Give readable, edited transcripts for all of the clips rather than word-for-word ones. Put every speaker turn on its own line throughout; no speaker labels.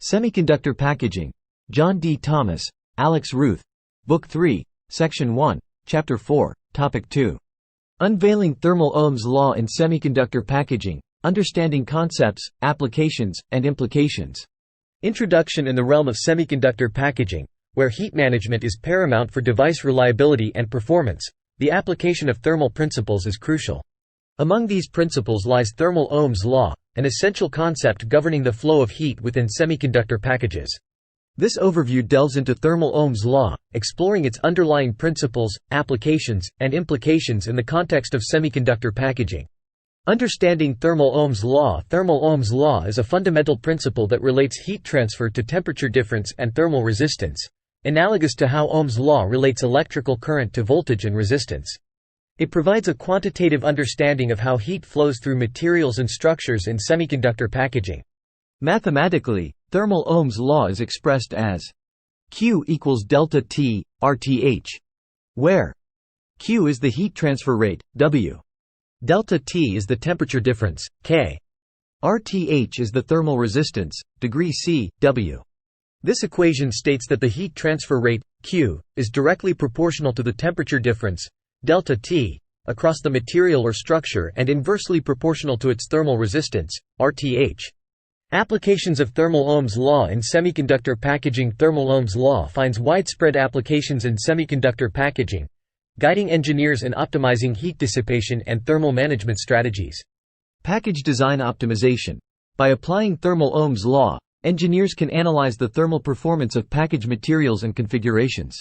Semiconductor Packaging. John D. Thomas, Alex Ruth. Book 3, Section 1, Chapter 4, Topic 2. Unveiling Thermal Ohm's Law in Semiconductor Packaging, Understanding Concepts, Applications, and Implications. Introduction. In the realm of semiconductor packaging, where heat management is paramount for device reliability and performance, the application of thermal principles is crucial. Among these principles lies thermal Ohm's law, an essential concept governing the flow of heat within semiconductor packages. This overview delves into thermal Ohm's law, exploring its underlying principles, applications, and implications in the context of semiconductor packaging. Understanding thermal Ohm's law. Thermal Ohm's law is a fundamental principle that relates heat transfer to temperature difference and thermal resistance, analogous to how Ohm's law relates electrical current to voltage and resistance. It provides a quantitative understanding of how heat flows through materials and structures in semiconductor packaging. Mathematically, thermal Ohm's law is expressed as Q equals delta T, RTH, where Q is the heat transfer rate, W. Delta T is the temperature difference, K. RTH is the thermal resistance, degree C, W. This equation states that the heat transfer rate, Q, is directly proportional to the temperature difference, delta T, across the material or structure and inversely proportional to its thermal resistance, RTH. Applications of thermal Ohm's law in semiconductor packaging. Thermal Ohm's law finds widespread applications in semiconductor packaging, guiding engineers in optimizing heat dissipation and thermal management strategies. Package design optimization. By applying thermal Ohm's law, engineers can analyze the thermal performance of package materials and configurations.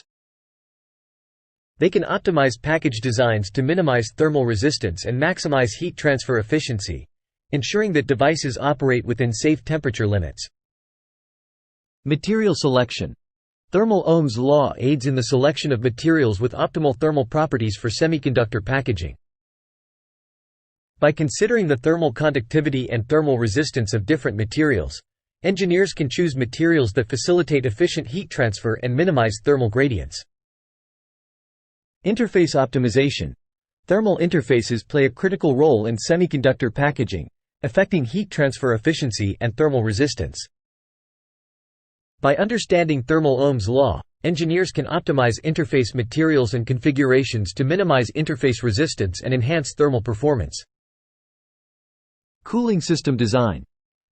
They can optimize package designs to minimize thermal resistance and maximize heat transfer efficiency, ensuring that devices operate within safe temperature limits. Material selection. Thermal Ohm's law aids in the selection of materials with optimal thermal properties for semiconductor packaging. By considering the thermal conductivity and thermal resistance of different materials, engineers can choose materials that facilitate efficient heat transfer and minimize thermal gradients. Interface optimization. Thermal interfaces play a critical role in semiconductor packaging, affecting heat transfer efficiency and thermal resistance. By understanding thermal Ohm's law, engineers can optimize interface materials and configurations to minimize interface resistance and enhance thermal performance. Cooling system design.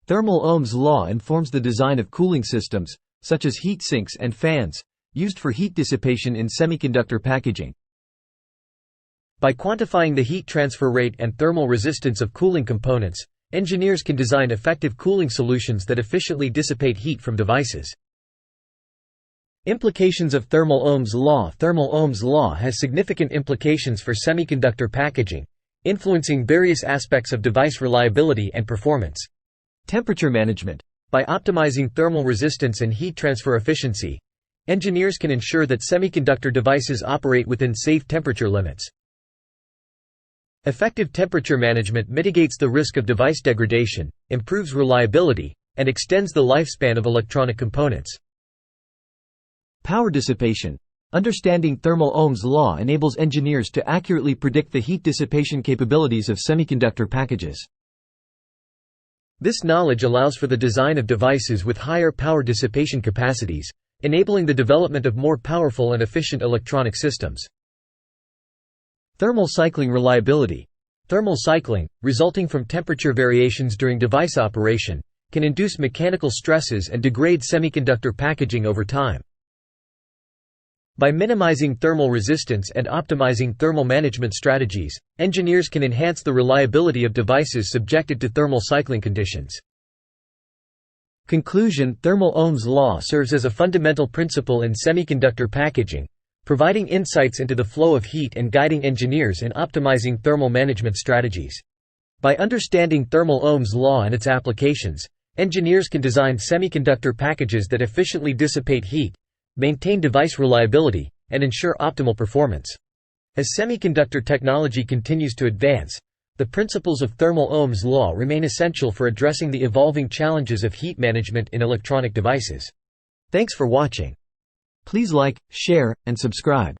Thermal Ohm's law informs the design of cooling systems, such as heat sinks and fans, used for heat dissipation in semiconductor packaging. By quantifying the heat transfer rate and thermal resistance of cooling components, engineers can design effective cooling solutions that efficiently dissipate heat from devices. Implications of thermal Ohm's law. Thermal Ohm's law has significant implications for semiconductor packaging, influencing various aspects of device reliability and performance. Temperature management. By optimizing thermal resistance and heat transfer efficiency, engineers can ensure that semiconductor devices operate within safe temperature limits. Effective temperature management mitigates the risk of device degradation, improves reliability, and extends the lifespan of electronic components. Power dissipation. Understanding thermal Ohm's law enables engineers to accurately predict the heat dissipation capabilities of semiconductor packages. This knowledge allows for the design of devices with higher power dissipation capacities, enabling the development of more powerful and efficient electronic systems. Thermal cycling reliability. Thermal cycling, resulting from temperature variations during device operation, can induce mechanical stresses and degrade semiconductor packaging over time. By minimizing thermal resistance and optimizing thermal management strategies, engineers can enhance the reliability of devices subjected to thermal cycling conditions. Conclusion. Thermal Ohm's law serves as a fundamental principle in semiconductor packaging, providing insights into the flow of heat and guiding engineers in optimizing thermal management strategies. By understanding thermal Ohm's law and its applications, engineers can design semiconductor packages that efficiently dissipate heat, maintain device reliability, and ensure optimal performance. As semiconductor technology continues to advance, the principles of thermal Ohm's law remain essential for addressing the evolving challenges of heat management in electronic devices. Thanks for watching. Please like, share, and subscribe.